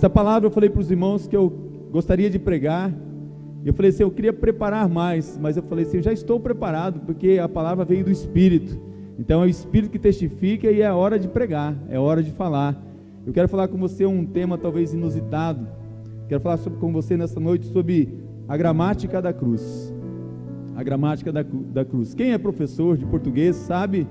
Essa palavra eu falei para os irmãos que eu gostaria de pregar. Eu falei assim, eu queria preparar mais, mas eu falei assim, eu já estou preparado, porque a palavra veio do Espírito. Então é o Espírito que testifica e é hora de pregar, é hora de falar. Eu quero falar com você um tema talvez inusitado. Quero falar com você nessa noite sobre a gramática da cruz. A gramática da cruz. Quem é professor de português sabe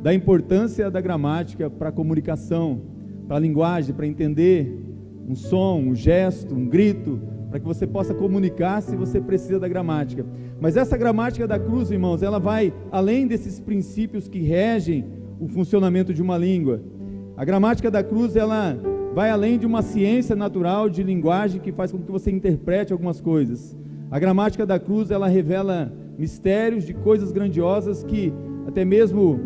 da importância da gramática para a comunicação, para a linguagem, para entender um som, um gesto, um grito, para que você possa comunicar se você precisa da gramática. Mas essa gramática da cruz, irmãos, ela vai além desses princípios que regem o funcionamento de uma língua. A gramática da cruz, ela vai além de uma ciência natural de linguagem que faz com que você interprete algumas coisas. A gramática da cruz, ela revela mistérios de coisas grandiosas que até mesmo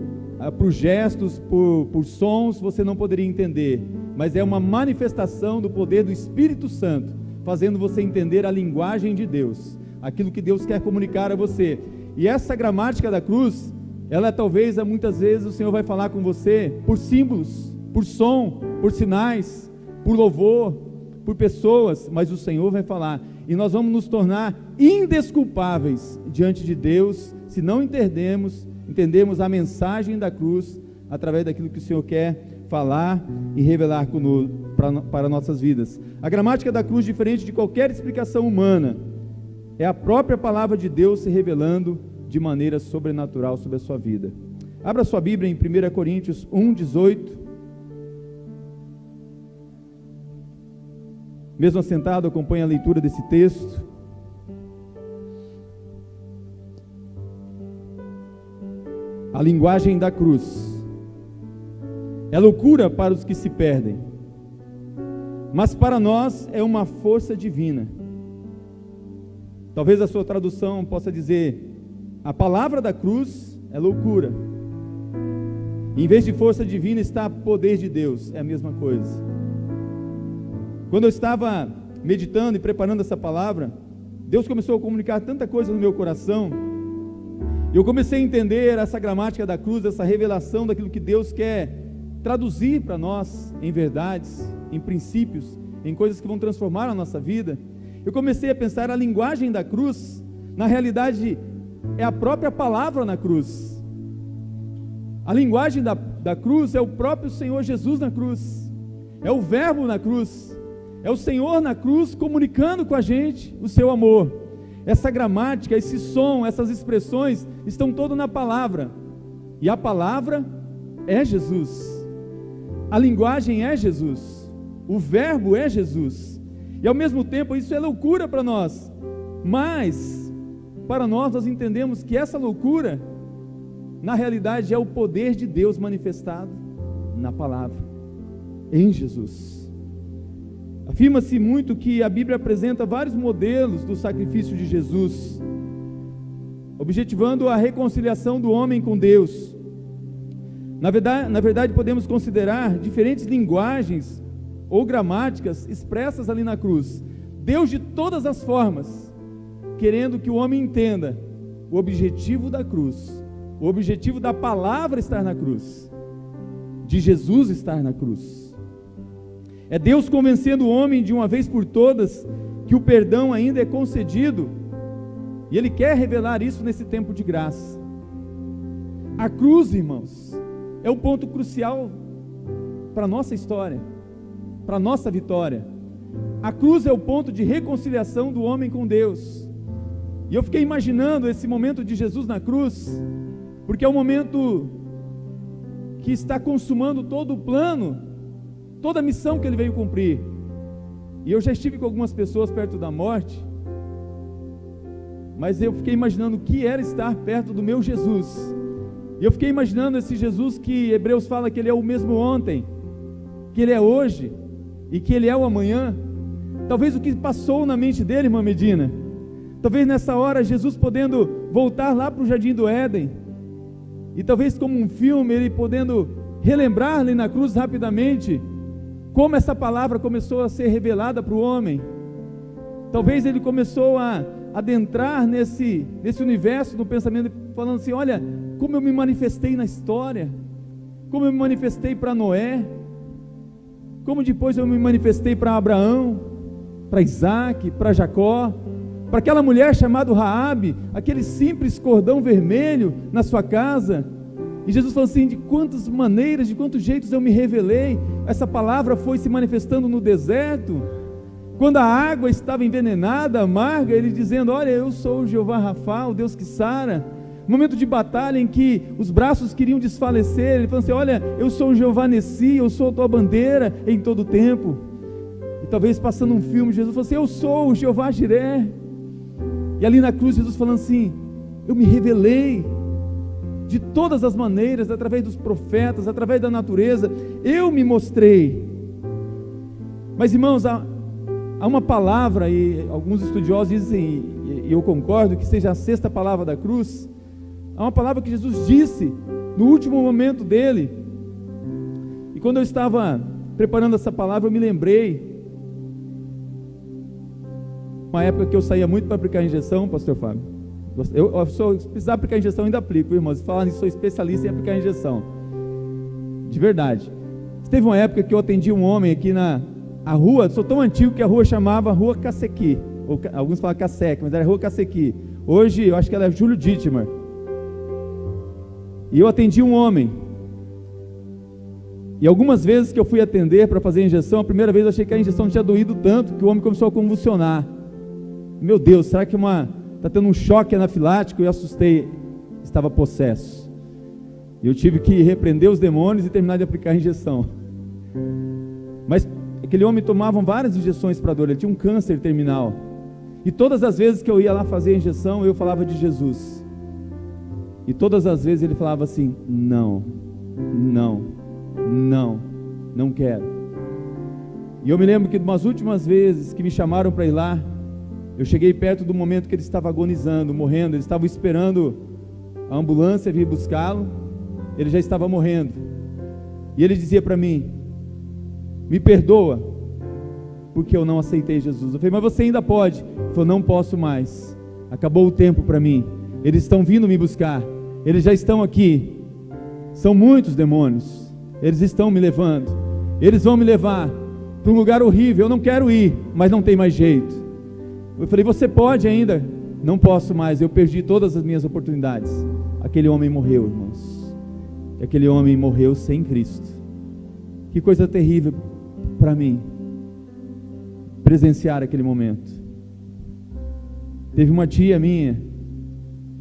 por gestos, por sons, você não poderia entender. Mas é uma manifestação do poder do Espírito Santo, fazendo você entender a linguagem de Deus, aquilo que Deus quer comunicar a você. E essa gramática da cruz, ela talvez, muitas vezes, o Senhor vai falar com você por símbolos, por som, por sinais, por louvor, por pessoas, mas o Senhor vai falar, e nós vamos nos tornar indesculpáveis diante de Deus, se não entendemos a mensagem da cruz, através daquilo que o Senhor quer falar e revelar para nossas vidas. A gramática da cruz, diferente de qualquer explicação humana, é a própria palavra de Deus se revelando de maneira sobrenatural sobre a sua vida. Abra sua Bíblia em 1 Coríntios 1:18. Mesmo assentado, acompanhe a leitura desse texto. A linguagem da cruz é loucura para os que se perdem, mas para nós é uma força divina. Talvez a sua tradução possa dizer, a palavra da cruz é loucura. Em vez de força divina está poder de Deus, é a mesma coisa. Quando eu estava meditando e preparando essa palavra, Deus começou a comunicar tanta coisa no meu coração, e eu comecei a entender essa gramática da cruz, essa revelação daquilo que Deus quer traduzir para nós em verdades, em princípios, em coisas que vão transformar a nossa vida. Eu comecei a pensar, a linguagem da cruz, na realidade, é a própria palavra na cruz. A linguagem da cruz é o próprio Senhor Jesus na cruz, é o verbo na cruz, é o Senhor na cruz comunicando com a gente o seu amor. Essa gramática, esse som, essas expressões estão todas na palavra, e a palavra é Jesus. A linguagem é Jesus, o verbo é Jesus, e ao mesmo tempo isso é loucura para nós, mas para nós entendemos que essa loucura, na realidade é o poder de Deus manifestado na palavra, em Jesus. Afirma-se muito que a Bíblia apresenta vários modelos do sacrifício de Jesus, objetivando a reconciliação do homem com Deus. Na verdade, podemos considerar diferentes linguagens ou gramáticas expressas ali na cruz. Deus de todas as formas, querendo que o homem entenda o objetivo da cruz, o objetivo da palavra estar na cruz, de Jesus estar na cruz. É Deus convencendo o homem de uma vez por todas que o perdão ainda é concedido, e Ele quer revelar isso nesse tempo de graça. A cruz, irmãos, é o ponto crucial para a nossa história, para a nossa vitória. A cruz é o ponto de reconciliação do homem com Deus. E eu fiquei imaginando esse momento de Jesus na cruz, porque é o momento que está consumando todo o plano, toda a missão que Ele veio cumprir. E eu já estive com algumas pessoas perto da morte, mas eu fiquei imaginando o que era estar perto do meu Jesus. E eu fiquei imaginando esse Jesus que Hebreus fala que Ele é o mesmo ontem, que Ele é hoje e que Ele é o amanhã. Talvez o que passou na mente dele, irmã Medina, talvez nessa hora Jesus podendo voltar lá para o Jardim do Éden, e talvez como um filme, ele podendo relembrar ali na cruz rapidamente, como essa palavra começou a ser revelada para o homem. Talvez ele começou a adentrar nesse universo do pensamento, falando assim, olha, como eu me manifestei na história, como eu me manifestei para Noé, como depois eu me manifestei para Abraão, para Isaac, para Jacó, para aquela mulher chamada Raabe, aquele simples cordão vermelho na sua casa. E Jesus falou assim: de quantas maneiras, de quantos jeitos eu me revelei. Essa palavra foi se manifestando no deserto, quando a água estava envenenada, amarga, ele dizendo: olha, eu sou o Jeová Rafa, o Deus que sara. Momento de batalha em que os braços queriam desfalecer, ele falou assim: olha, eu sou o Jeová Nessi, eu sou a tua bandeira em todo o tempo. E talvez passando um filme, Jesus falou assim: eu sou o Jeová Jiré. E ali na cruz, Jesus falando assim: eu me revelei de todas as maneiras, através dos profetas, através da natureza, eu me mostrei. Mas irmãos, há uma palavra, e alguns estudiosos dizem, e eu concordo, que seja a sexta palavra da cruz. Há uma palavra que Jesus disse no último momento dele. E quando eu estava preparando essa palavra, eu me lembrei uma época que eu saía muito para aplicar injeção, pastor Fábio. Se precisar aplicar injeção, eu ainda aplico, irmãos. Falando nisso, sou especialista em aplicar injeção. De verdade. Teve uma época que eu atendi um homem aqui na rua, sou tão antigo que a rua chamava Rua Cacequi, ou alguns falam Caceque, mas era Rua Cacequi. Hoje eu acho que ela é Júlio Dittmar. E eu atendi um homem. E algumas vezes que eu fui atender para fazer a injeção, a primeira vez eu achei que a injeção tinha doído tanto que o homem começou a convulsionar. Meu Deus, será que está tendo um choque anafilático? Eu assustei, estava possesso. E eu tive que repreender os demônios e terminar de aplicar a injeção. Mas aquele homem tomava várias injeções para dor, ele tinha um câncer terminal. E todas as vezes que eu ia lá fazer a injeção, eu falava de Jesus. E todas as vezes ele falava assim: não, não, não, não quero. E eu me lembro que umas últimas vezes que me chamaram para ir lá, eu cheguei perto do momento que ele estava agonizando, morrendo. Eles estavam esperando a ambulância vir buscá-lo, ele já estava morrendo. E ele dizia para mim: me perdoa, porque eu não aceitei Jesus. Eu falei: mas você ainda pode. Ele falou: não posso mais, acabou o tempo para mim. Eles estão vindo me buscar, eles já estão aqui, são muitos demônios, eles estão me levando, eles vão me levar para um lugar horrível, eu não quero ir, mas não tem mais jeito. Eu falei: você pode ainda? Não posso mais, eu perdi todas as minhas oportunidades. Aquele homem morreu, irmãos, aquele homem morreu sem Cristo. Que coisa terrível para mim presenciar aquele momento. Teve uma tia minha,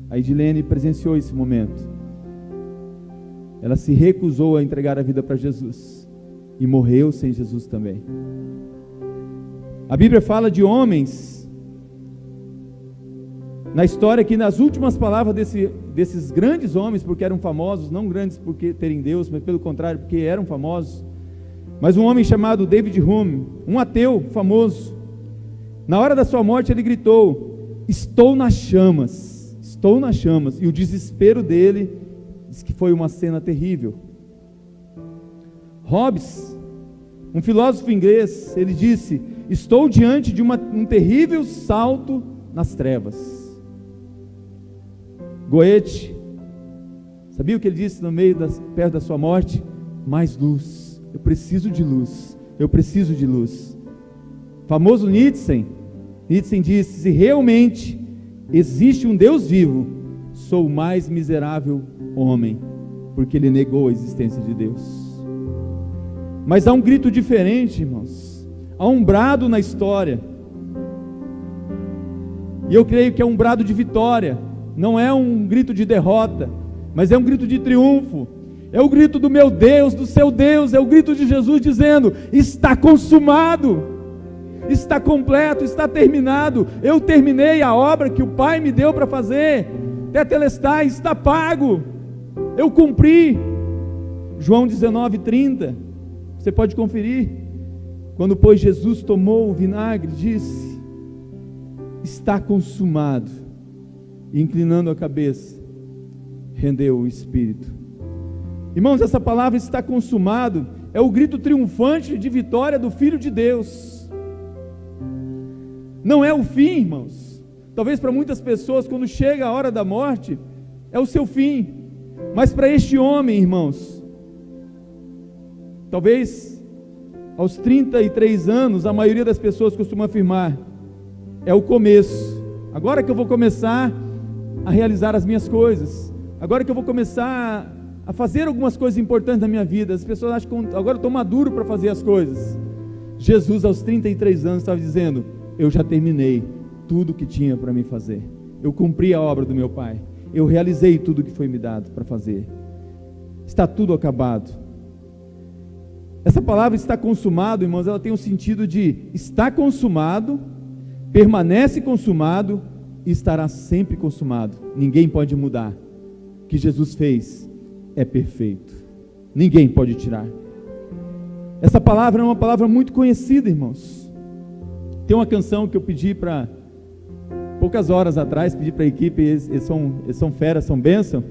a Edilene, presenciou esse momento. Ela se recusou a entregar a vida para Jesus e morreu sem Jesus também. A Bíblia fala de homens na história que nas últimas palavras desses grandes homens, porque eram famosos, não grandes porque terem Deus, mas pelo contrário, porque eram famosos. Mas um homem chamado David Hume, um ateu famoso, na hora da sua morte ele gritou: estou nas chamas. Estou nas chamas. E o desespero dele diz que foi uma cena terrível. Hobbes, um filósofo inglês, ele disse: estou diante de um terrível salto nas trevas. Goethe, sabia o que ele disse perto da sua morte? Mais luz, eu preciso de luz, eu preciso de luz. Famoso Nietzsche disse: se realmente existe um Deus vivo, sou o mais miserável homem, porque ele negou a existência de Deus. Mas há um grito diferente, irmãos, há um brado na história, e eu creio que é um brado de vitória, não é um grito de derrota, mas é um grito de triunfo, é o grito do meu Deus, do seu Deus, é o grito de Jesus dizendo: está consumado, está completo, está terminado, eu terminei a obra que o Pai me deu para fazer, tetelestai, está pago, eu cumpri. João 19:30, você pode conferir, quando pois Jesus tomou o vinagre, disse: está consumado, e inclinando a cabeça, rendeu o Espírito. Irmãos, essa palavra está consumado, é o grito triunfante de vitória do Filho de Deus. Não é o fim, irmãos. Talvez para muitas pessoas, quando chega a hora da morte, é o seu fim. Mas para este homem, irmãos, talvez Aos 33 anos, a maioria das pessoas costuma afirmar: é o começo. Agora que eu vou começar a realizar as minhas coisas. Agora que eu vou começar a fazer algumas coisas importantes na minha vida. As pessoas acham que agora eu estou maduro para fazer as coisas. Jesus, aos 33 anos, estava dizendo: eu já terminei tudo o que tinha para mim fazer. Eu cumpri a obra do meu Pai. Eu realizei tudo o que foi me dado para fazer. Está tudo acabado. Essa palavra está consumado, irmãos, ela tem o sentido de está consumado, permanece consumado e estará sempre consumado. Ninguém pode mudar. O que Jesus fez é perfeito. Ninguém pode tirar. Essa palavra é uma palavra muito conhecida, irmãos. Tem uma canção que eu pedi para poucas horas atrás, pedi para a equipe, eles são feras, são bênção,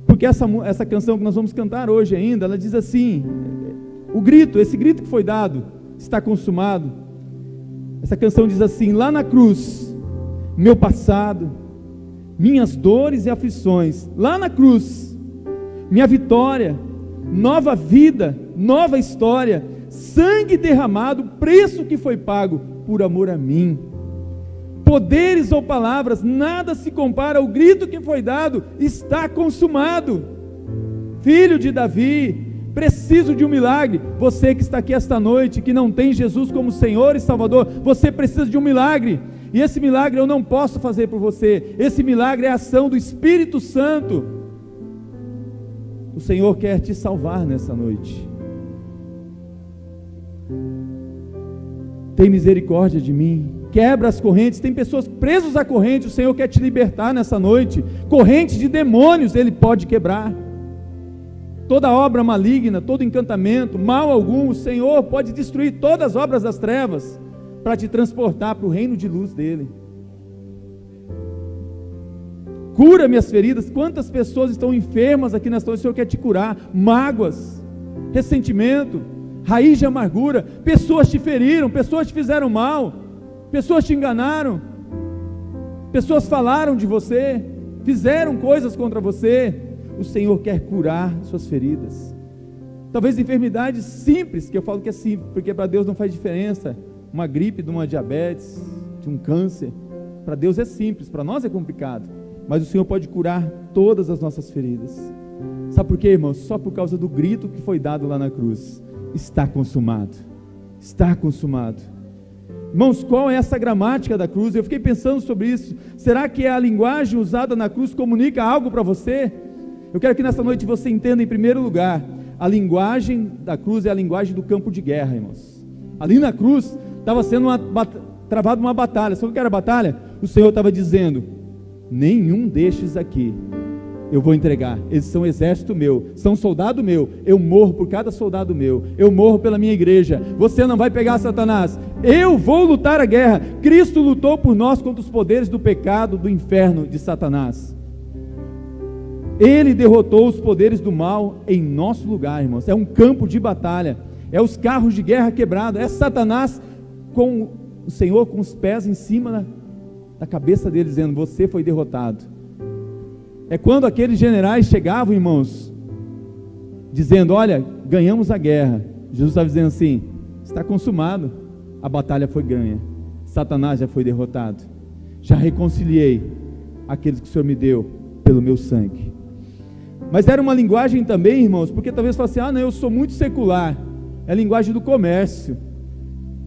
porque essa canção que nós vamos cantar hoje ainda, ela diz assim, esse grito que foi dado, está consumado. Essa canção diz assim: lá na cruz, meu passado, minhas dores e aflições, lá na cruz, minha vitória, nova vida, nova história, sangue derramado, preço que foi pago por amor a mim. Poderes ou palavras, nada se compara ao grito que foi dado: está consumado. Filho de Davi, preciso de um milagre. Você que está aqui esta noite, que não tem Jesus como Senhor e Salvador, você precisa de um milagre. E esse milagre eu não posso fazer por você. Esse milagre é a ação do Espírito Santo. O Senhor quer te salvar nessa noite. Tem misericórdia de mim. Quebra as correntes. Tem pessoas presas à corrente. O Senhor quer te libertar nessa noite. Correntes de demônios Ele pode quebrar. Toda obra maligna, todo encantamento, mal algum, o Senhor pode destruir todas as obras das trevas para te transportar para o reino de luz dEle. Cura minhas feridas. Quantas pessoas estão enfermas aqui nessa noite? O Senhor quer te curar. Mágoas, ressentimento, raiz de amargura. Pessoas te feriram, pessoas te fizeram mal, pessoas te enganaram, pessoas falaram de você, fizeram coisas contra você. O Senhor quer curar suas feridas. Talvez enfermidades simples, que eu falo que é simples, porque para Deus não faz diferença. Uma gripe, de uma diabetes, de um câncer, para Deus é simples, para nós é complicado. Mas o Senhor pode curar todas as nossas feridas. Sabe por quê, irmãos? Só por causa do grito que foi dado lá na cruz: está consumado. Está consumado. Irmãos, qual é essa gramática da cruz? Eu fiquei pensando sobre isso. Será que a linguagem usada na cruz comunica algo para você? Eu quero que nessa noite você entenda, em primeiro lugar, a linguagem da cruz é a linguagem do campo de guerra, irmãos. Ali na cruz estava sendo travada uma batalha. Sabe o que era a batalha? O Senhor estava dizendo: nenhum destes aqui eu vou entregar. Eles são exército meu, são soldado meu. Eu morro por cada soldado meu. Eu morro pela minha igreja. Você não vai pegar Satanás. Eu vou lutar a guerra. Cristo lutou por nós contra os poderes do pecado, do inferno, de Satanás. Ele derrotou os poderes do mal em nosso lugar, irmãos. É um campo de batalha. É os carros de guerra quebrados. É Satanás com o Senhor com os pés em cima da cabeça dele, dizendo: você foi derrotado. É quando aqueles generais chegavam, irmãos, dizendo: olha, ganhamos a guerra. Jesus estava dizendo assim: está consumado. A batalha foi ganha. Satanás já foi derrotado. Já reconciliei aqueles que o Senhor me deu pelo meu sangue. Mas era uma linguagem também, irmãos, porque talvez você fale assim: não, eu sou muito secular. É a linguagem do comércio.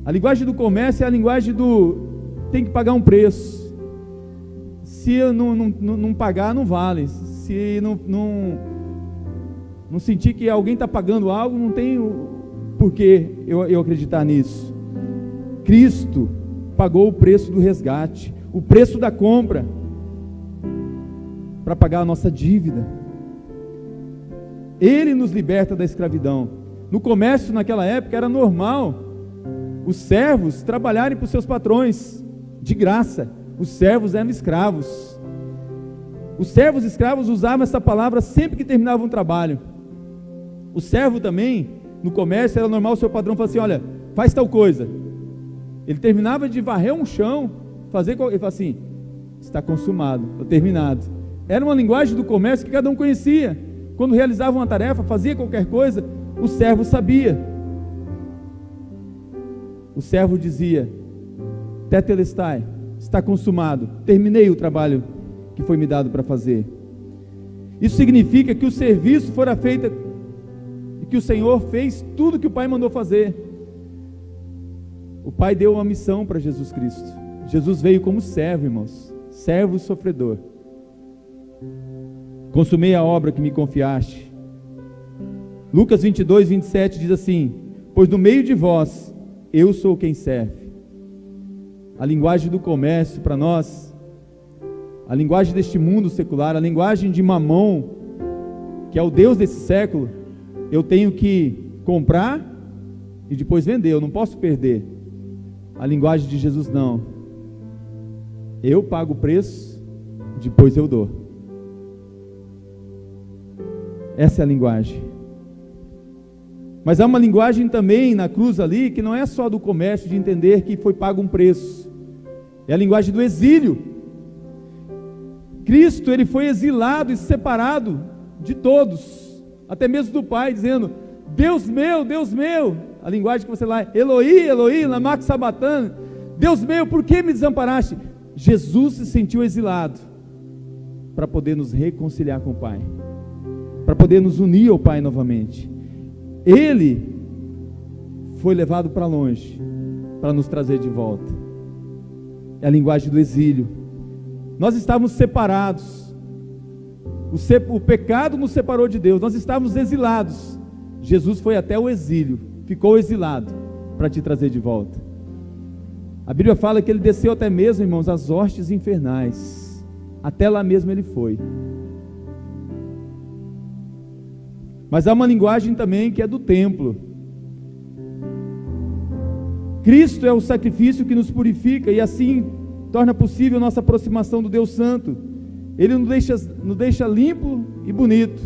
A linguagem do comércio é a linguagem do tem que pagar um preço. Se eu não pagar, não vale. Se não sentir que alguém está pagando algo, não tem por que eu acreditar nisso. Cristo pagou o preço do resgate, o preço da compra, para pagar a nossa dívida. Ele nos liberta da escravidão. No comércio naquela época era normal os servos trabalharem para os seus patrões de graça. Os servos eram escravos. Os servos escravos usavam essa palavra sempre que terminavam um trabalho. O servo também, no comércio, era normal o seu patrão falar assim: olha, faz tal coisa. Ele terminava de varrer um chão, ele fala assim: está consumado, está terminado. Era uma linguagem do comércio que cada um conhecia. Quando realizava uma tarefa, fazia qualquer coisa, o servo sabia. o servo dizia: Tetelestai, está consumado, terminei o trabalho que foi me dado para fazer. Isso significa que o serviço fora feito e que o Senhor fez tudo que o Pai mandou fazer. O Pai deu uma missão para Jesus Cristo. Jesus veio como servo, irmãos, servo sofredor. Consumei a obra que me confiaste. Lucas 22, 27 diz assim: pois no meio de vós eu sou quem serve. A linguagem do comércio para nós, a linguagem deste mundo secular, a linguagem de Mamon, que é o Deus desse século, eu tenho que comprar e depois vender, eu não posso perder. A linguagem de Jesus não, eu pago o preço, depois eu dou. Essa é a linguagem. Mas há uma linguagem também na cruz ali, que não é só do comércio, de entender que foi pago um preço, é a linguagem do exílio. Cristo, ele foi exilado e separado de todos, até mesmo do Pai, dizendo: Deus meu, a linguagem que você lá, Eloi, Eloi, lama sabachthani, Deus meu, por que me desamparaste? Jesus se sentiu exilado, para poder nos reconciliar com o Pai, para poder nos unir ao Pai novamente. Ele foi levado para longe, para nos trazer de volta. É a linguagem do exílio. Nós estávamos separados, o pecado nos separou de Deus, nós estávamos exilados. Jesus foi até o exílio, ficou exilado, para te trazer de volta. A Bíblia fala que ele desceu até mesmo, irmãos, às hostes infernais, até lá mesmo ele foi. Mas há uma linguagem também que é do templo. Cristo é o sacrifício que nos purifica e assim torna possível nossa aproximação do Deus Santo. Ele nos deixa limpo e bonito.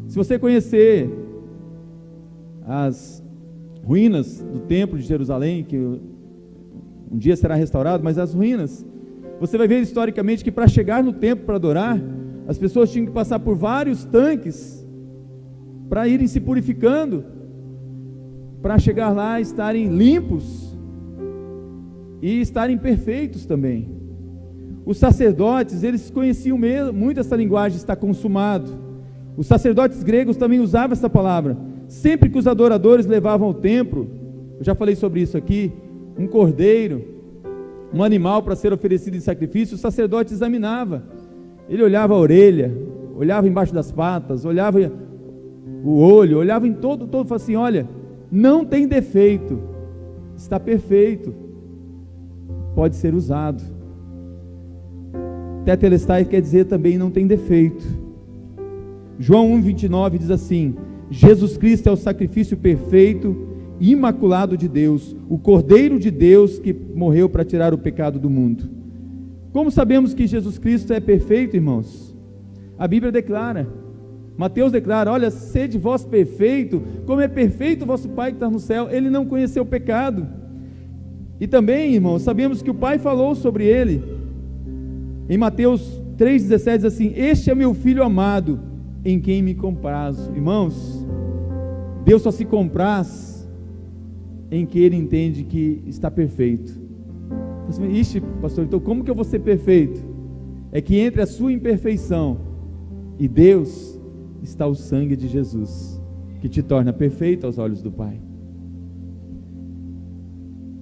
Se você conhecer as ruínas do templo de Jerusalém, que um dia será restaurado, mas as ruínas, você vai ver historicamente que para chegar no templo para adorar, as pessoas tinham que passar por vários tanques para irem se purificando, para chegar lá, estarem limpos e estarem perfeitos também. Os sacerdotes, eles conheciam muito essa linguagem, está consumado. Os sacerdotes gregos também usavam essa palavra. Sempre que os adoradores levavam ao templo, eu já falei sobre isso aqui, um cordeiro, um animal para ser oferecido em sacrifício, o sacerdote examinava. Ele olhava a orelha, olhava embaixo das patas, olhava o olho, olhava em todo, falava assim: olha, não tem defeito, está perfeito, pode ser usado. Tetelestai quer dizer também não tem defeito. João 1,29 diz assim: Jesus Cristo é o sacrifício perfeito e imaculado de Deus, o Cordeiro de Deus que morreu para tirar o pecado do mundo. Como sabemos que Jesus Cristo é perfeito, irmãos? A Bíblia declara, Mateus declara: olha, sede vós perfeito, como é perfeito o vosso Pai que está no céu. Ele não conheceu o pecado. E também, irmãos, sabemos que o Pai falou sobre ele. Em Mateus 3,17 diz assim: este é meu Filho amado, em quem me comprazo. Irmãos, Deus só se compraz em que Ele entende que está perfeito. Ixi, pastor, então como que eu vou ser perfeito? É que entre a sua imperfeição e Deus está o sangue de Jesus, que te torna perfeito aos olhos do Pai.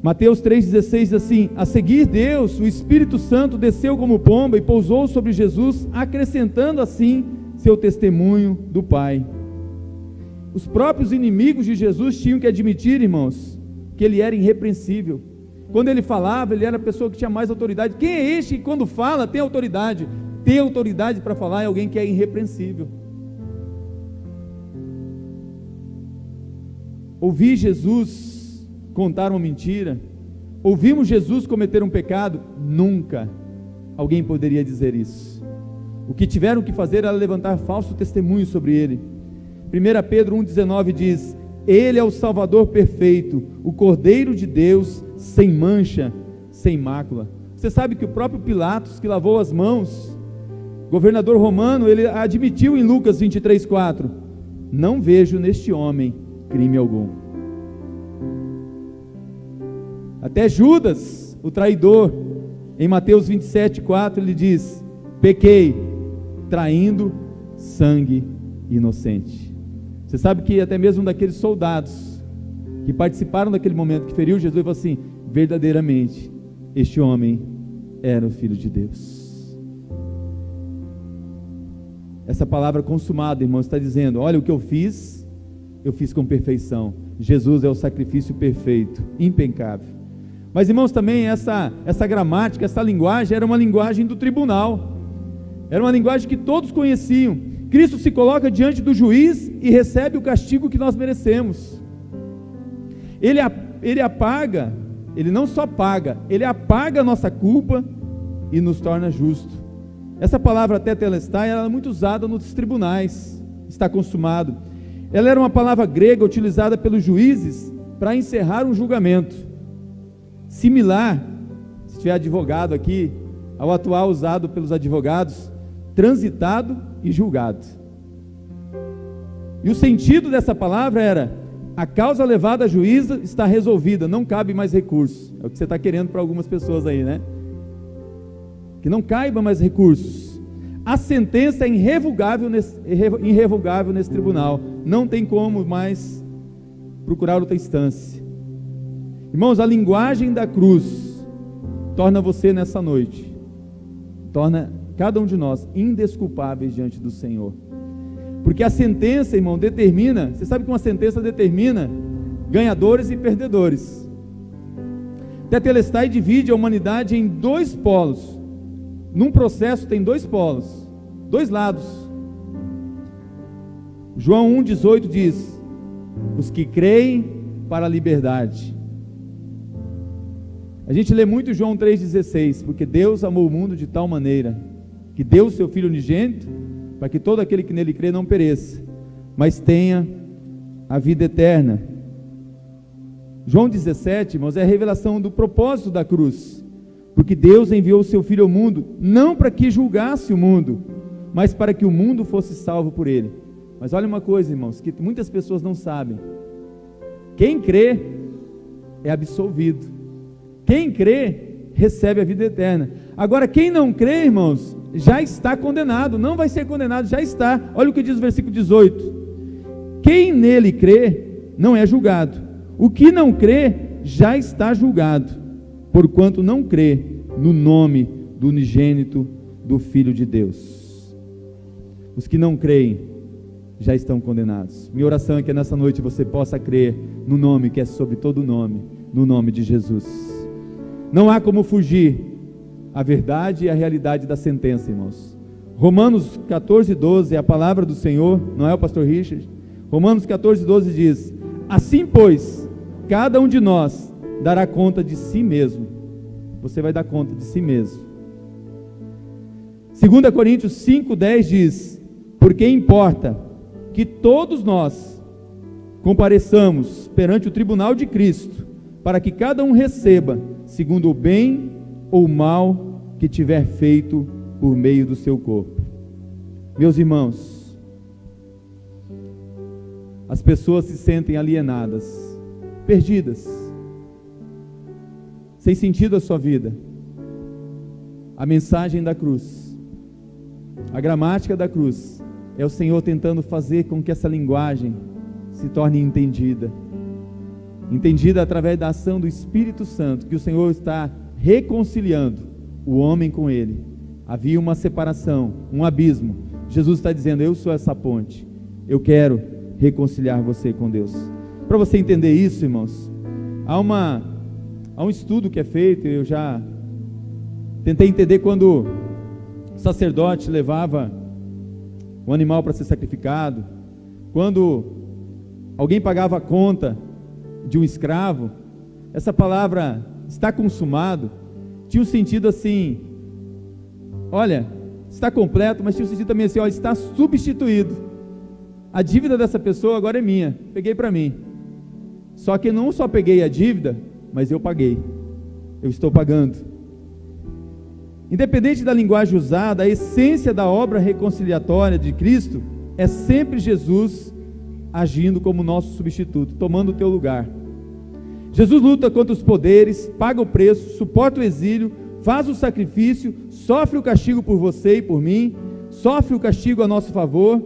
Mateus 3,16 diz assim: a seguir Deus, o Espírito Santo desceu como pomba e pousou sobre Jesus, acrescentando assim seu testemunho do Pai. Os próprios inimigos de Jesus tinham que admitir, irmãos, que ele era irrepreensível. Quando ele falava, ele era a pessoa que tinha mais autoridade. Quem é este que quando fala tem autoridade? Ter autoridade para falar é alguém que é irrepreensível. Ouvir Jesus contar uma mentira, ouvimos Jesus cometer um pecado, nunca alguém poderia dizer isso. O que tiveram que fazer era levantar falso testemunho sobre ele. 1 Pedro 1,19 diz: ele é o Salvador perfeito, o Cordeiro de Deus, sem mancha, sem mácula. Você sabe que o próprio Pilatos, que lavou as mãos, governador romano, ele admitiu em Lucas 23,4: não vejo neste homem crime algum. Até Judas, o traidor, em Mateus 27:4, ele diz: pequei, traindo sangue inocente. Você sabe que até mesmo daqueles soldados que participaram daquele momento, que feriu Jesus, ele falou assim: verdadeiramente, este homem era o Filho de Deus. Essa palavra consumada, irmãos, está dizendo: olha, o que eu fiz com perfeição. Jesus é o sacrifício perfeito, impecável. Mas, irmãos, também essa gramática, essa linguagem, era uma linguagem do tribunal, era uma linguagem que todos conheciam. Cristo se coloca diante do juiz e recebe o castigo que nós merecemos. Ele apaga, ele não só paga, ele apaga a nossa culpa e nos torna justo. Essa palavra tetelestai, ela é muito usada nos tribunais, está consumado. Ela era uma palavra grega utilizada pelos juízes para encerrar um julgamento, similar, se tiver advogado aqui, ao atual usado pelos advogados, transitado e julgado. E o sentido dessa palavra era: a causa levada à juíza está resolvida, não cabe mais recurso. É o que você está querendo para algumas pessoas aí, né? Que não caiba mais recursos. A sentença é irrevogável nesse tribunal, não tem como mais procurar outra instância. Irmãos, a linguagem da cruz torna você nessa noite, torna cada um de nós indesculpáveis diante do Senhor, porque a sentença, irmão, determina, você sabe que uma sentença determina ganhadores e perdedores. Tetelestai divide a humanidade em dois polos. Num processo tem dois polos, dois lados. João 1,18 diz: os que creem para a liberdade. A gente lê muito João 3,16, porque Deus amou o mundo de tal maneira que deu o seu Filho unigênito, para que todo aquele que nele crê não pereça, mas tenha a vida eterna. João 17, irmãos, é a revelação do propósito da cruz, porque Deus enviou o seu Filho ao mundo, não para que julgasse o mundo, mas para que o mundo fosse salvo por ele. Mas olha uma coisa, irmãos, que muitas pessoas não sabem: quem crê é absolvido, quem crê recebe a vida eterna. Agora, quem não crê, irmãos, já está condenado, não vai ser condenado, já está. Olha o que diz o versículo 18: quem nele crê não é julgado, o que não crê já está julgado, porquanto não crê no nome do unigênito do Filho de Deus. Os que não creem já estão condenados. Minha oração é que nessa noite você possa crer no nome que é sobre todo nome, no nome de Jesus. Não há como fugir a verdade e a realidade da sentença, irmãos. Romanos 14:12 é a palavra do Senhor, não é o pastor Richard? Romanos 14:12 diz: assim, pois, cada um de nós dará conta de si mesmo. Você vai dar conta de si mesmo. 2 Coríntios 5:10 diz: porque importa que todos nós compareçamos perante o tribunal de Cristo, para que cada um receba segundo o bem ou o mal que tiver feito por meio do seu corpo. Meus irmãos, as pessoas se sentem alienadas, perdidas, sem sentido a sua vida. A mensagem da cruz, a gramática da cruz, é o Senhor tentando fazer com que essa linguagem se torne entendida através da ação do Espírito Santo, que o Senhor está reconciliando o homem com Ele. Havia uma separação, um abismo. Jesus está dizendo: eu sou essa ponte, eu quero reconciliar você com Deus. Para você entender isso, irmãos, há um estudo que é feito. Eu já tentei entender quando o sacerdote levava um animal para ser sacrificado, quando alguém pagava a conta de um escravo. Essa palavra está consumado tinha um sentido assim, olha, está completo, mas tinha um sentido também assim, olha, está substituído. A dívida dessa pessoa agora é minha, peguei para mim. Só que não só peguei a dívida, mas eu paguei, eu estou pagando. Independente da linguagem usada, a essência da obra reconciliatória de Cristo é sempre Jesus agindo como nosso substituto, tomando o teu lugar. Jesus luta contra os poderes, paga o preço, suporta o exílio, faz o sacrifício, sofre o castigo por você e por mim, sofre o castigo a nosso favor.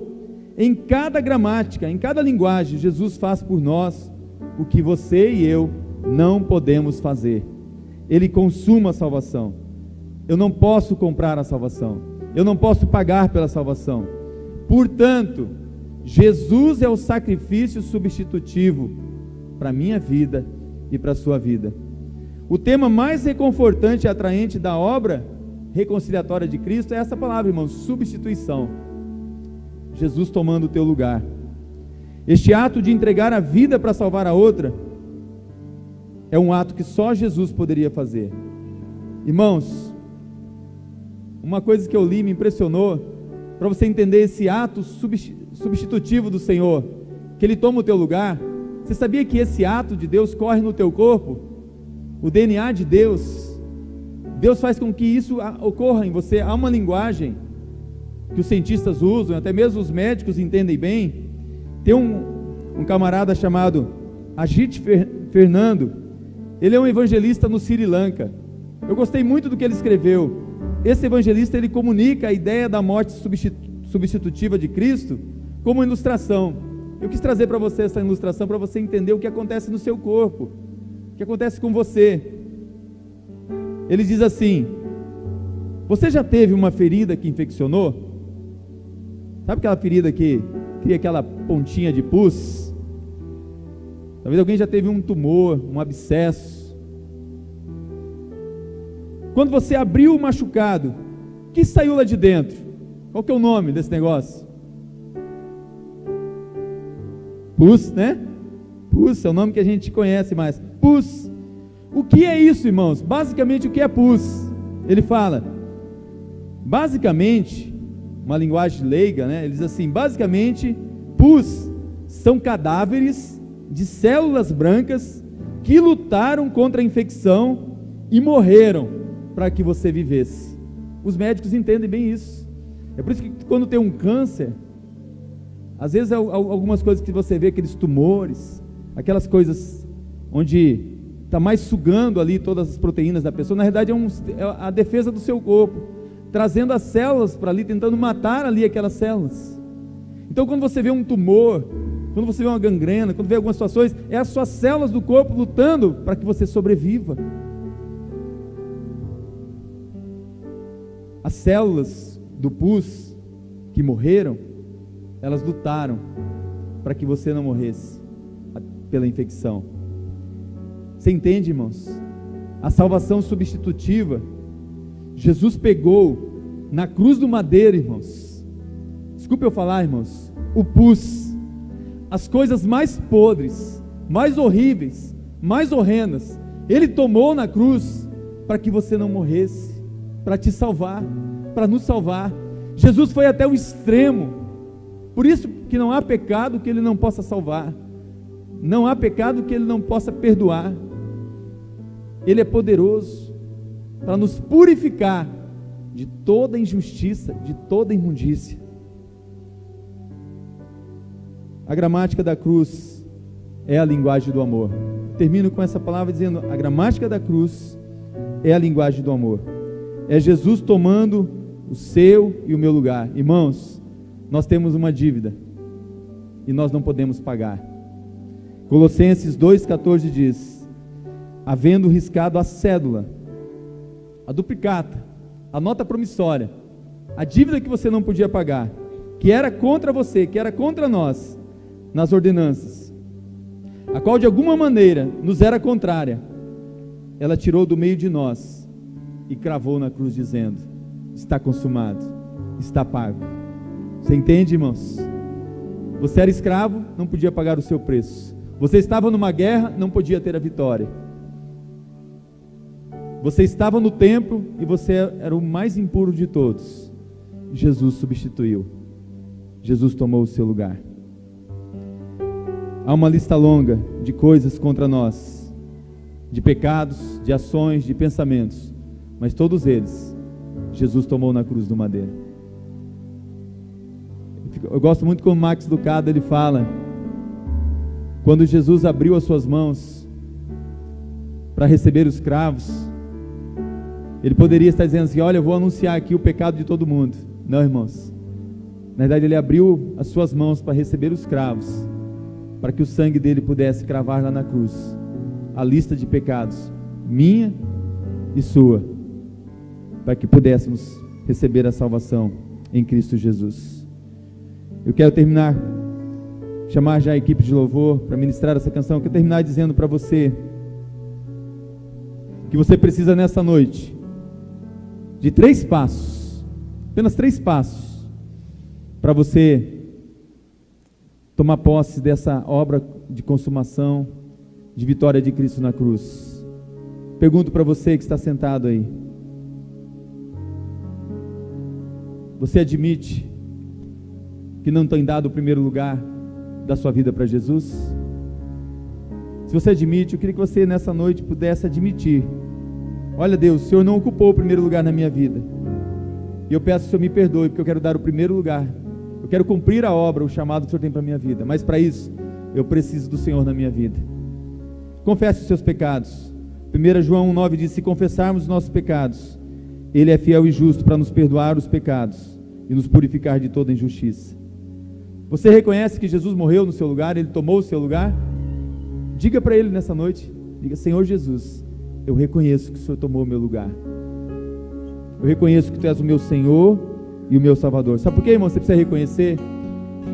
Em cada gramática, em cada linguagem, Jesus faz por nós o que você e eu não podemos fazer. Ele consuma a salvação. Eu não posso comprar a salvação, eu não posso pagar pela salvação. Portanto, Jesus é o sacrifício substitutivo para a minha vida e para a sua vida. O tema mais reconfortante e atraente da obra reconciliatória de Cristo é essa palavra, irmãos: substituição. Jesus tomando o teu lugar. Este ato de entregar a vida para salvar a outra é um ato que só Jesus poderia fazer. Irmãos, uma coisa que eu li me impressionou, para você entender esse ato substitutivo do Senhor, que Ele toma o teu lugar. Você sabia que esse ato de Deus corre no teu corpo? O DNA de Deus, Deus faz com que isso ocorra em você. Há uma linguagem que os cientistas usam, até mesmo os médicos entendem bem. Tem um camarada chamado Ajit Fernando, ele é um evangelista no Sri Lanka. Eu gostei muito do que ele escreveu. Esse evangelista, ele comunica a ideia da morte substitutiva de Cristo como ilustração. Eu quis trazer para você essa ilustração, para você entender o que acontece no seu corpo, o que acontece com você. Ele diz assim: você já teve uma ferida que infeccionou? Sabe aquela ferida que cria aquela pontinha de pus? Talvez alguém já teve um tumor, um abscesso. Quando você abriu o machucado, o que saiu lá de dentro? Qual que é o nome desse negócio? Pus, né? Pus é o nome que a gente conhece mais. Pus. O que é isso, irmãos? Basicamente, o que é pus? Ele fala, basicamente, uma linguagem leiga, né? Ele diz assim: basicamente, pus são cadáveres de células brancas que lutaram contra a infecção e morreram para que você vivesse. Os médicos entendem bem isso. É por isso que quando tem um câncer, às vezes algumas coisas que você vê, aqueles tumores, aquelas coisas onde está mais sugando ali todas as proteínas da pessoa, na verdade é a defesa do seu corpo, trazendo as células para ali, tentando matar ali aquelas células. Então quando você vê um tumor, quando você vê uma gangrena, quando vê algumas situações, é as suas células do corpo lutando para que você sobreviva. As células do pus que morreram, elas lutaram para que você não morresse pela infecção. Você entende, irmãos? A salvação substitutiva, Jesus pegou na cruz do madeiro, irmãos. Desculpe eu falar, irmãos, o pus, as coisas mais podres, mais horríveis, mais horrendas, Ele tomou na cruz para que você não morresse, para te salvar, para nos salvar. Jesus foi até o extremo. Por isso que não há pecado que Ele não possa salvar, não há pecado que Ele não possa perdoar. Ele é poderoso para nos purificar de toda injustiça, de toda imundícia. A gramática da cruz é a linguagem do amor. Termino com essa palavra dizendo: a gramática da cruz é a linguagem do amor. É Jesus tomando o seu e o meu lugar. Irmãos, nós temos uma dívida e nós não podemos pagar. Colossenses 2,14 diz: havendo riscado a cédula, a duplicata, a nota promissória, a dívida que você não podia pagar, que era contra você, que era contra nós, nas ordenanças, a qual de alguma maneira nos era contrária, ela tirou do meio de nós e cravou na cruz, dizendo: está consumado, está pago. Você entende, irmãos? Você era escravo, não podia pagar o seu preço. Você estava numa guerra, não podia ter a vitória. Você estava no templo e você era o mais impuro de todos. Jesus substituiu. Jesus tomou o seu lugar. Há uma lista longa de coisas contra nós, de pecados, de ações, de pensamentos, mas todos eles Jesus tomou na cruz do madeiro. Eu gosto muito como Max Lucado ele fala: quando Jesus abriu as suas mãos, para receber os cravos, ele poderia estar dizendo assim: olha, eu vou anunciar aqui o pecado de todo mundo. Não, irmãos. Na verdade, ele abriu as suas mãos para receber os cravos, para que o sangue dele pudesse cravar lá na cruz a lista de pecados, minha e sua, para que pudéssemos receber a salvação em Cristo Jesus. Eu quero terminar, chamar já a equipe de louvor para ministrar essa canção. Eu quero terminar dizendo para você que você precisa nessa noite de 3 passos, apenas 3 passos, para você tomar posse dessa obra de consumação, de vitória de Cristo na cruz. Pergunto para você que está sentado aí: você admite que não tem dado o primeiro lugar da sua vida para Jesus? Se você admite, eu queria que você nessa noite pudesse admitir: olha, Deus, o Senhor não ocupou o primeiro lugar na minha vida, e eu peço que o Senhor me perdoe, porque eu quero dar o primeiro lugar, eu quero cumprir a obra, o chamado que o Senhor tem para a minha vida, mas para isso, eu preciso do Senhor na minha vida. Confesse os seus pecados. 1 João 1,9 diz: se confessarmos os nossos pecados, Ele é fiel e justo para nos perdoar os pecados e nos purificar de toda injustiça. Você reconhece que Jesus morreu no seu lugar, Ele tomou o seu lugar? Diga para Ele nessa noite, diga: Senhor Jesus, eu reconheço que o Senhor tomou o meu lugar, eu reconheço que Tu és o meu Senhor e o meu Salvador. Sabe por quê, irmão, você precisa reconhecer?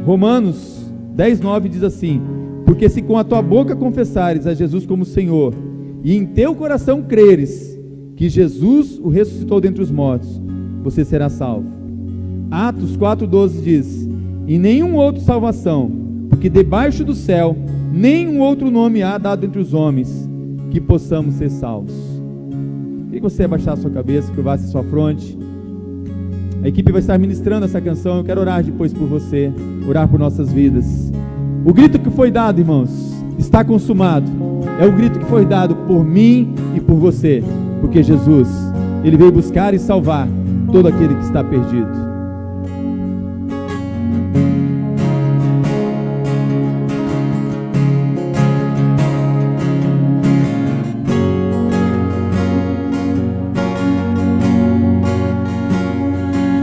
Romanos 10,9 diz assim: porque se com a tua boca confessares a Jesus como Senhor, e em teu coração creres que Jesus o ressuscitou dentre os mortos, você será salvo. Atos 4,12 diz: e nenhum outro salvação, porque debaixo do céu nenhum outro nome há dado entre os homens, que possamos ser salvos. Queria que você abaixasse a sua cabeça, curvasse a sua fronte. A equipe vai estar ministrando essa canção. Eu quero orar depois por você, orar por nossas vidas. O grito que foi dado, irmãos, está consumado. É o grito que foi dado por mim e por você, porque Jesus, Ele veio buscar e salvar todo aquele que está perdido.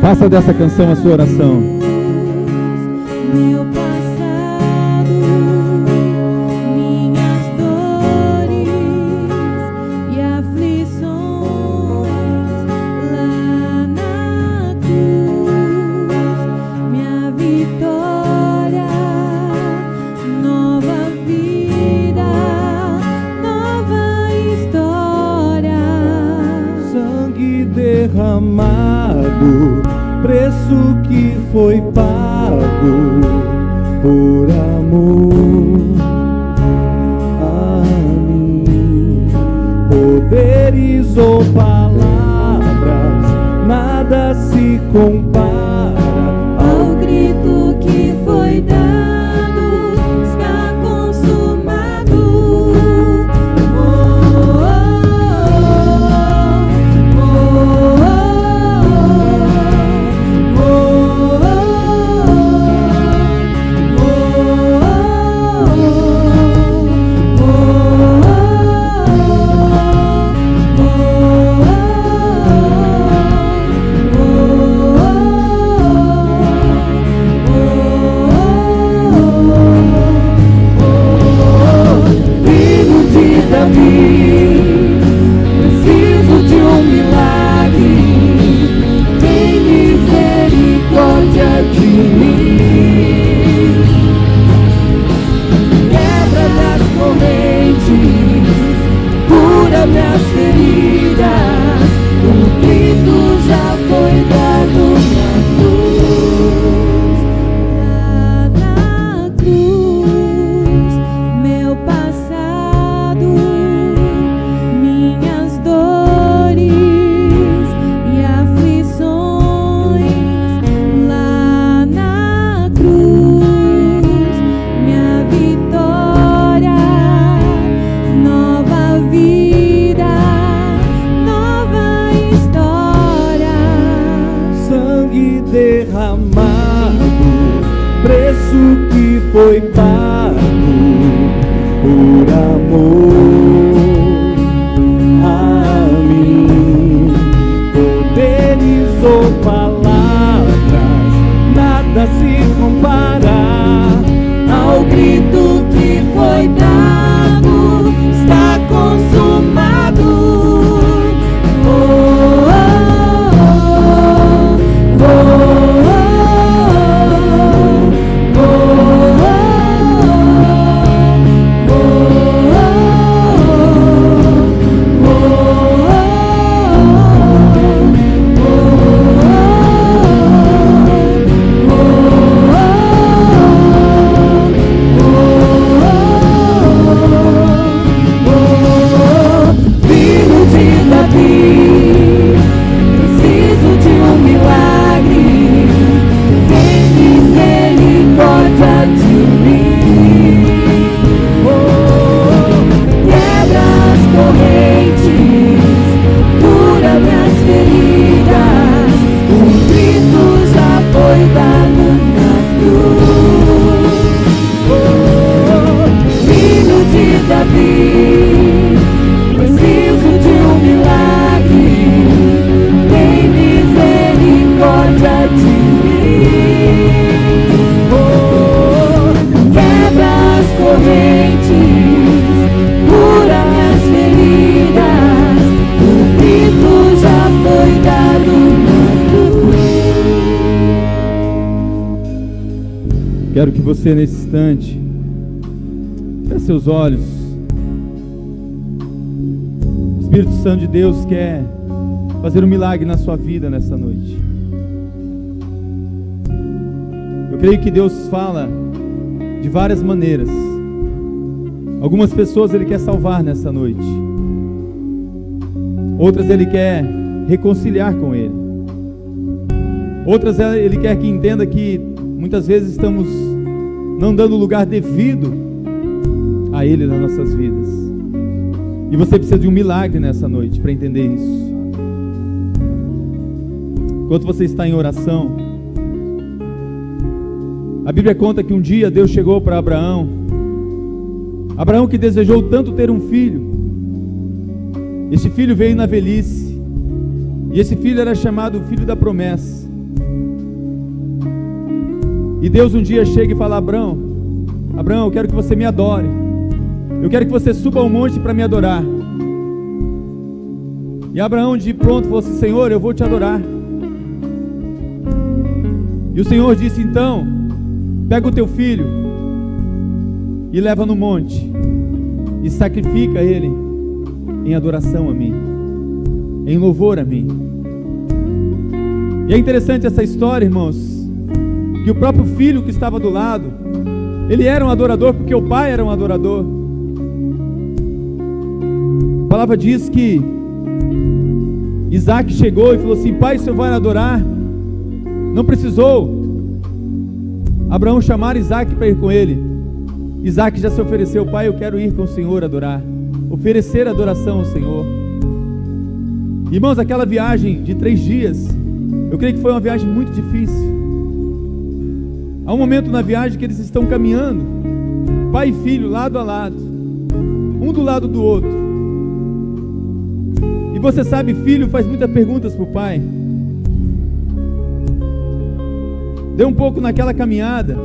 Faça dessa canção a sua oração. Meu passado, minhas dores e aflições, lá na cruz, minha vitória, nova vida, nova história. Sangue derramado, preço que foi pago por amor a mim. Poderes ou palavras, nada se compara Ao grito que foi dado, está consumado. Oh, oh, oh, preciso de um milagre, tem misericórdia de mim. Quebra minhas correntes, cura minhas feridas, o grito já foi dado na cruz, meu passado, minhas dores e aflições, lá na cruz, minha vitória, nova vida, nova história. sangue derramado, preço que foi pago por amor palavras, nada se compara ao grito que foi dado, está consumado. Oh, oh, oh, oh, oh, Quero que você, nesse instante, feche seus olhos. O Espírito Santo de Deus quer fazer um milagre na sua vida nessa noite. Eu creio que Deus fala de várias maneiras. Algumas pessoas Ele quer salvar nessa noite. Outras Ele quer reconciliar com Ele. Outras Ele quer que entenda que muitas vezes estamos não dando o lugar devido a Ele nas nossas vidas. E você precisa de um milagre nessa noite para entender isso. Enquanto você está em oração, a Bíblia conta que um dia Deus chegou para Abraão. Abraão, que desejou tanto ter um filho. Este filho veio na velhice. E esse filho era chamado filho da promessa. E Deus um dia chega e fala: Abraão, eu quero que você me adore. Eu quero que você suba ao monte para me adorar. E Abraão de pronto falou assim: Senhor, eu vou te adorar. E o Senhor disse: então, pega o teu filho e leva no monte e sacrifica ele em adoração a mim, em louvor a mim. E é interessante essa história, irmãos, que o próprio filho que estava do lado, ele era um adorador porque o pai era um adorador. A palavra diz que Isaac chegou e falou assim: pai, o senhor vai adorar? Não precisou Abraão chamar Isaac para ir com ele. Isaac já se ofereceu: pai, eu quero ir com o Senhor adorar, oferecer adoração ao Senhor. Irmãos, aquela viagem de 3 dias, eu creio que foi uma viagem muito difícil. Há um momento na viagem que eles estão caminhando, pai e filho, lado a lado, um do lado do outro. E você sabe, filho faz muitas perguntas para o pai. Deu um pouco naquela caminhada,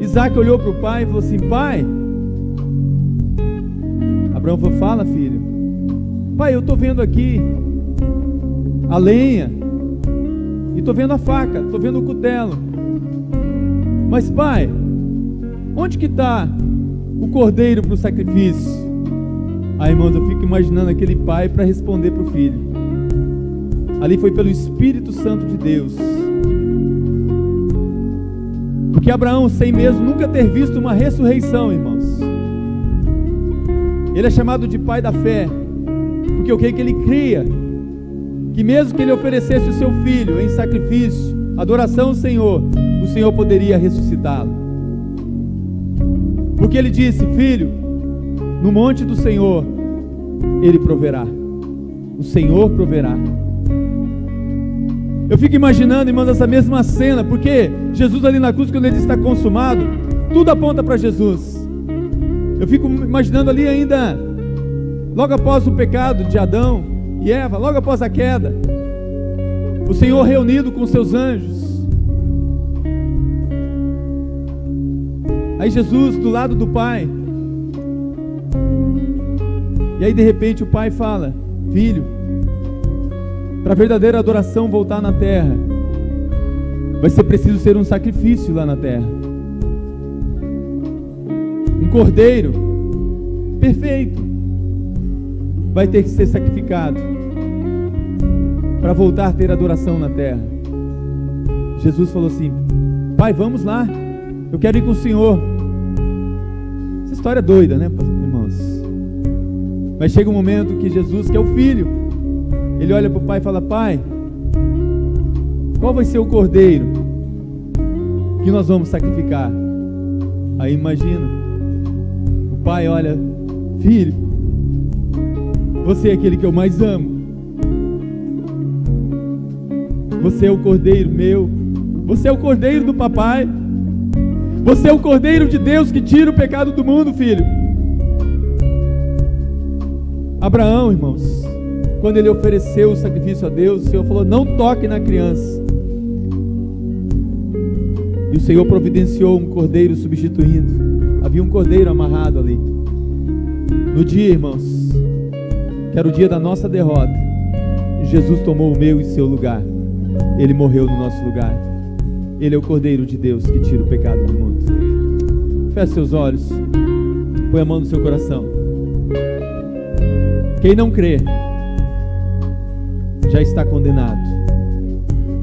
Isaac olhou para o pai e falou assim: pai. Abraão falou: fala, filho. Pai, eu estou vendo aqui a lenha, e estou vendo a faca, estou vendo o cutelo. Mas pai, onde que está o cordeiro para o sacrifício? Aí, irmãos, eu fico imaginando aquele pai para responder para o filho. Ali foi pelo Espírito Santo de Deus. Porque Abraão, sem mesmo nunca ter visto uma ressurreição, irmãos, ele é chamado de pai da fé, porque eu creio que ele cria que mesmo que ele oferecesse o seu filho em sacrifício, adoração ao Senhor, o Senhor poderia ressuscitá-lo. Porque ele disse: filho, no monte do Senhor ele proverá, o Senhor proverá. Eu fico imaginando, irmãos, essa mesma cena, porque Jesus ali na cruz, quando ele está consumado, tudo aponta para Jesus. Eu fico imaginando ali ainda, logo após o pecado de Adão e Eva, logo após a queda, O Senhor reunido com seus anjos. Aí Jesus do lado do Pai. E aí de repente o Pai fala: filho, para a verdadeira adoração voltar na terra, vai ser preciso ser um sacrifício lá na terra. Um cordeiro perfeito vai ter que ser sacrificado para voltar a ter adoração na terra. Jesus falou assim: Pai, vamos lá, eu quero ir com o Senhor. Essa história é doida, né, irmãos? Mas chega um momento que Jesus, que é o Filho, ele olha para o Pai e fala: Pai, qual vai ser o cordeiro que nós vamos sacrificar? Aí imagina, o Pai olha: Filho, você é aquele que eu mais amo. Você é o cordeiro meu. Você é o cordeiro do papai. Você é o cordeiro de Deus que tira o pecado do mundo, filho. Abraão, irmãos, quando ele ofereceu o sacrifício a Deus, o Senhor falou: não toque na criança. E o Senhor providenciou um cordeiro substituindo. Havia um cordeiro amarrado ali. No dia, irmãos, que era o dia da nossa derrota, Jesus tomou o meu e seu lugar. Ele morreu no nosso lugar. Ele é o Cordeiro de Deus que tira o pecado do mundo. Feche seus olhos, põe a mão no seu coração. Quem não crê já está condenado,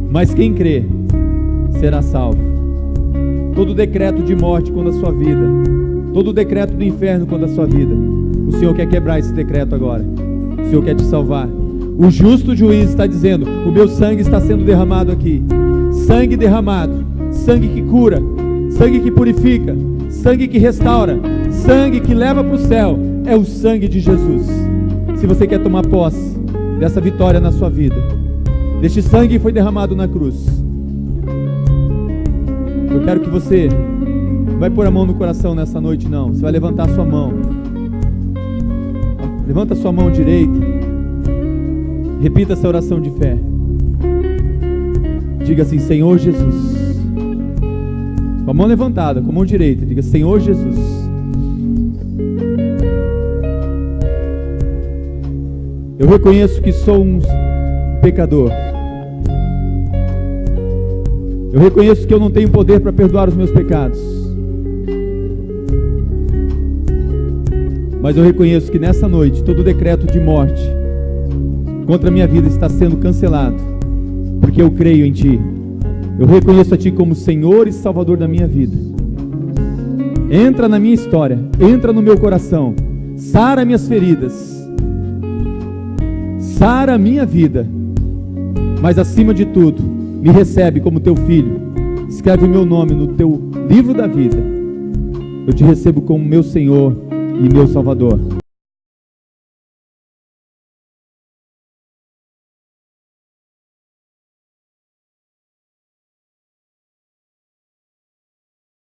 mas quem crê será salvo. Todo decreto de morte contra a sua vida, todo decreto do inferno contra a sua vida, o Senhor quer quebrar esse decreto agora. O Senhor quer te salvar. O justo juiz está dizendo: o meu sangue está sendo derramado aqui. Sangue derramado, sangue que cura, sangue que purifica, sangue que restaura, sangue que leva para o céu. É o sangue de Jesus. Se você quer tomar posse dessa vitória na sua vida, deste sangue que foi derramado na cruz, eu quero que você não vai pôr a mão no coração nessa noite, não. Você vai levantar a sua mão. Levanta a sua mão direita. Repita essa oração de fé. Diga assim: Senhor Jesus. Com a mão levantada, com a mão direita, diga: Senhor Jesus, eu reconheço que sou um pecador. Eu reconheço que eu não tenho poder para perdoar os meus pecados. Mas eu reconheço que nessa noite todo decreto de morte contra a minha vida está sendo cancelado, porque eu creio em Ti. Eu reconheço a Ti como Senhor e Salvador da minha vida. Entra na minha história, entra no meu coração, sara minhas feridas, sara a minha vida, mas acima de tudo, me recebe como Teu filho. Escreve o meu nome no Teu livro da vida. Eu Te recebo como meu Senhor e meu Salvador.